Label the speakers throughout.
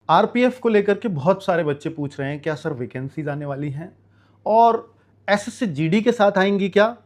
Speaker 1: RPF को लेकर के बहुत सारे बच्चे पूछ रहे हैं क्या सर वैकेंसीज आने वाली हैं और एसएससी जीडी के साथ आएंगी क्या,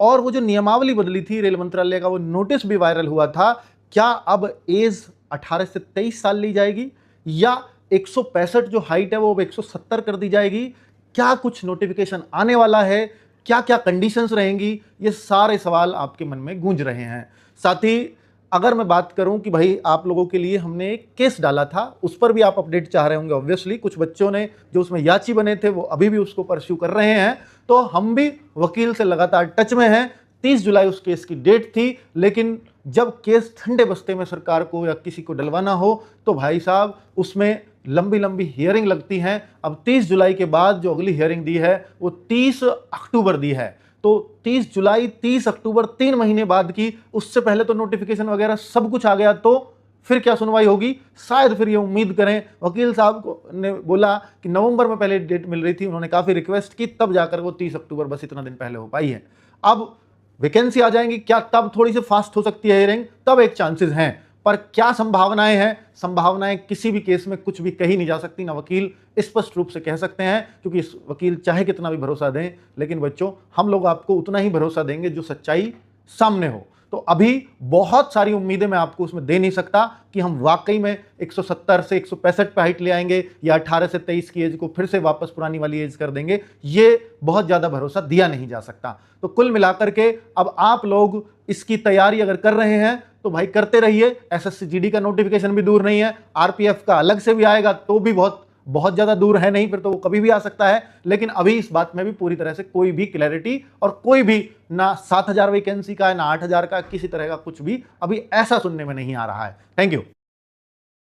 Speaker 1: और वो जो नियमावली बदली थी रेल मंत्रालय का वो नोटिस भी वायरल हुआ था, क्या अब एज 18 से 23 साल ली जाएगी या 165 जो हाइट है वो अब 170 कर दी जाएगी, क्या कुछ नोटिफिकेशन आने वाला है, क्या क्या कंडीशंस रहेंगी, ये सारे सवाल आपके मन में गूंज रहे हैं। साथ ही अगर मैं बात करूं कि भाई आप लोगों के लिए हमने एक केस डाला था, उस पर भी आप अपडेट चाह रहे होंगे ऑब्वियसली, कुछ बच्चों ने जो उसमें याची बने थे वो अभी भी उसको परस्यू कर रहे हैं, तो हम भी वकील से लगातार टच में हैं। 30 जुलाई उस केस की डेट थी, लेकिन जब केस ठंडे बस्ते में सरकार को या किसी को डलवाना हो तो भाई साहब उसमें लंबी लंबी हियरिंग लगती हैं। अब 30 जुलाई के बाद जो अगली हियरिंग दी है वो 30 अक्टूबर दी है, तो 30 जुलाई 30 अक्टूबर 3 महीने बाद की, उससे पहले तो नोटिफिकेशन वगैरह सब कुछ आ गया, तो फिर क्या सुनवाई होगी। शायद फिर ये उम्मीद करें, वकील साहब को ने बोला कि नवंबर में पहले डेट मिल रही थी, उन्होंने काफ़ी रिक्वेस्ट की, तब जाकर वो 30 अक्टूबर बस इतना दिन पहले हो पाई है। अब वैकेंसी आ जाएंगी, क्या तब थोड़ी सी फास्ट हो सकती है हियरिंग, तब एक चांसेस हैं, पर क्या संभावनाएं हैं, संभावनाएं किसी भी केस में कुछ भी कही नहीं जा सकती, ना वकील स्पष्ट रूप से कह सकते हैं, क्योंकि वकील चाहे कितना भी भरोसा दें, लेकिन बच्चों हम लोग आपको उतना ही भरोसा देंगे जो सच्चाई सामने हो। तो अभी बहुत सारी उम्मीदें मैं आपको उसमें दे नहीं सकता कि हम वाकई में 170 से 165 पे हाइट ले आएंगे या 18 से 23 की एज को फिर से वापस पुरानी वाली एज कर देंगे, ये बहुत ज्यादा भरोसा दिया नहीं जा सकता। तो कुल मिलाकर के अब आप लोग इसकी तैयारी अगर कर रहे हैं तो भाई करते रहिए। एसएससी जीडी का नोटिफिकेशन भी दूर नहीं है, आरपीएफ का अलग से भी आएगा तो भी बहुत ज्यादा दूर है नहीं, फिर तो वो कभी भी आ सकता है। लेकिन अभी इस बात में भी पूरी तरह से कोई भी क्लैरिटी और कोई भी ना 7,000 वैकेंसी का ना 8,000 का, किसी तरह का कुछ भी अभी ऐसा सुनने में नहीं आ रहा है। Thank you.